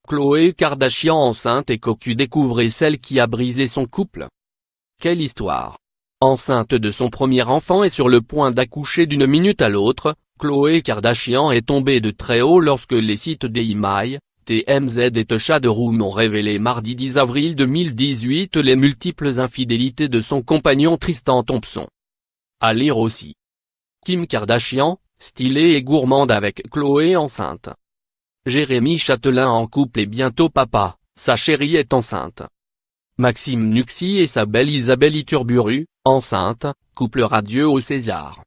Khloé Kardashian enceinte et cocu, découvrez celle qui a brisé son couple. Quelle histoire! Enceinte de son premier enfant et sur le point d'accoucher d'une minute à l'autre, Khloé Kardashian est tombée de très haut lorsque les sites d'EMI, TMZ et The Shade Room ont révélé mardi 10 avril 2018 les multiples infidélités de son compagnon Tristan Thompson. À lire aussi. Kim Kardashian, stylée et gourmande avec Khloé enceinte. Jérémy Chatelain en couple et bientôt papa, sa chérie est enceinte. Maxime Nuxi et sa belle Isabelle Iturburu, enceinte, couple radieux au César.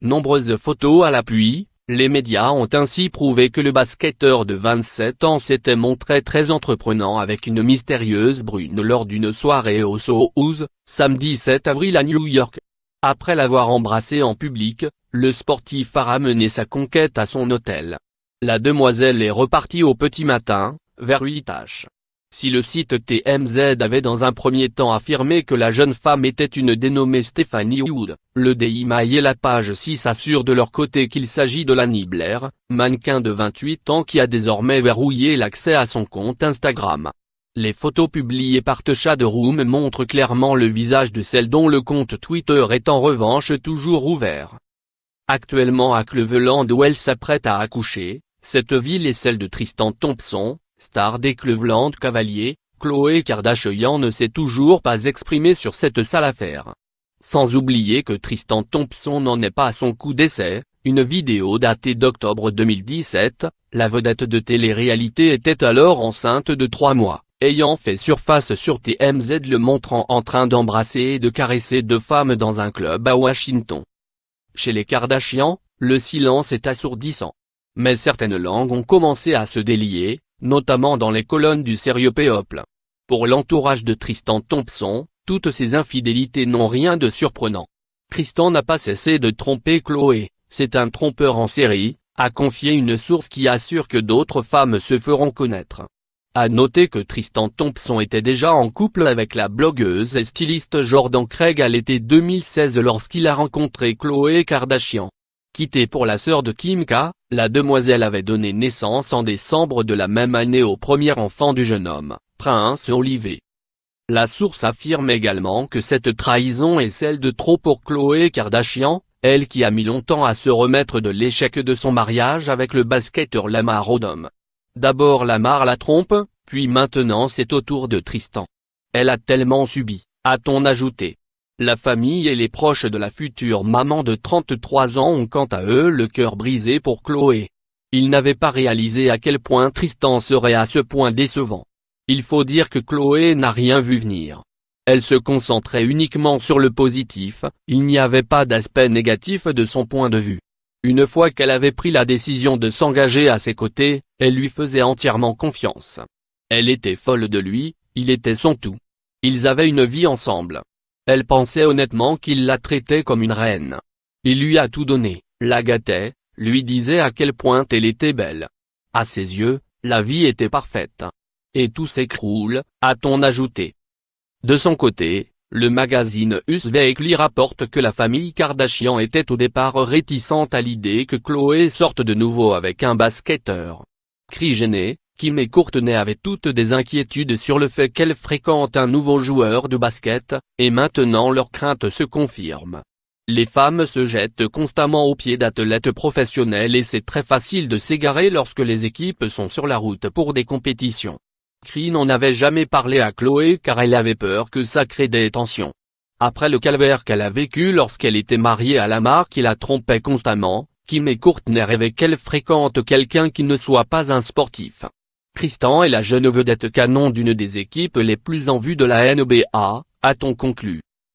Nombreuses photos à l'appui, les médias ont ainsi prouvé que le basketteur de 27 ans s'était montré très entreprenant avec une mystérieuse brune lors d'une soirée au Soho House, samedi 7 avril à New York. Après l'avoir embrassée en public, le sportif a ramené sa conquête à son hôtel. La demoiselle est repartie au petit matin, vers 8h. Si le site TMZ avait dans un premier temps affirmé que la jeune femme était une dénommée Stephanie Wood, le DIMI et la page 6 assurent de leur côté qu'il s'agit de Lani Blair, mannequin de 28 ans qui a désormais verrouillé l'accès à son compte Instagram. Les photos publiées par The Shade Room montrent clairement le visage de celle dont le compte Twitter est en revanche toujours ouvert. Actuellement à Cleveland où elle s'apprête à accoucher, cette ville est celle de Tristan Thompson, star des Cleveland Cavaliers. Khloé Kardashian ne s'est toujours pas exprimée sur cette sale affaire. Sans oublier que Tristan Thompson n'en est pas à son coup d'essai, une vidéo datée d'octobre 2017, la vedette de télé-réalité était alors enceinte de 3 mois, ayant fait surface sur TMZ le montrant en train d'embrasser et de caresser 2 femmes dans un club à Washington. Chez les Kardashian, le silence est assourdissant. Mais certaines langues ont commencé à se délier, notamment dans les colonnes du sérieux People. Pour l'entourage de Tristan Thompson, toutes ces infidélités n'ont rien de surprenant. Tristan n'a pas cessé de tromper Khloé, c'est un trompeur en série, a confié une source qui assure que d'autres femmes se feront connaître. À noter que Tristan Thompson était déjà en couple avec la blogueuse et styliste Jordan Craig à l'été 2016 lorsqu'il a rencontré Khloé Kardashian. Quittée pour la sœur de Kim K, la demoiselle avait donné naissance en décembre de la même année au premier enfant du jeune homme, Prince Olivier. La source affirme également que cette trahison est celle de trop pour Khloé Kardashian, elle qui a mis longtemps à se remettre de l'échec de son mariage avec le basketteur Lamar Odom. D'abord Lamar la trompe, puis maintenant c'est au tour de Tristan. Elle a tellement subi, a-t-on ajouté. La famille et les proches de la future maman de 33 ans ont quant à eux le cœur brisé pour Khloé. Ils n'avaient pas réalisé à quel point Tristan serait à ce point décevant. Il faut dire que Khloé n'a rien vu venir. Elle se concentrait uniquement sur le positif, il n'y avait pas d'aspect négatif de son point de vue. Une fois qu'elle avait pris la décision de s'engager à ses côtés, elle lui faisait entièrement confiance. Elle était folle de lui, il était son tout. Ils avaient une vie ensemble. Elle pensait honnêtement qu'il la traitait comme une reine. Il lui a tout donné, la gâtait, lui disait à quel point elle était belle. À ses yeux, la vie était parfaite. Et tout s'écroule, a-t-on ajouté. De son côté, le magazine Us Weekly rapporte que la famille Kardashian était au départ réticente à l'idée que Khloé sorte de nouveau avec un basketteur. Kris Jenner, Kim et Kourtney avaient toutes des inquiétudes sur le fait qu'elle fréquente un nouveau joueur de basket, et maintenant leurs craintes se confirment. Les femmes se jettent constamment aux pieds d'athlètes professionnels et c'est très facile de s'égarer lorsque les équipes sont sur la route pour des compétitions. Kris n'en avait jamais parlé à Khloé car elle avait peur que ça crée des tensions. Après le calvaire qu'elle a vécu lorsqu'elle était mariée à Lamar qui la trompait constamment, Kim et Kourtney rêvaient qu'elle fréquente quelqu'un qui ne soit pas un sportif. Tristan est la jeune vedette canon d'une des équipes les plus en vue de la NBA, a-t-on conclu.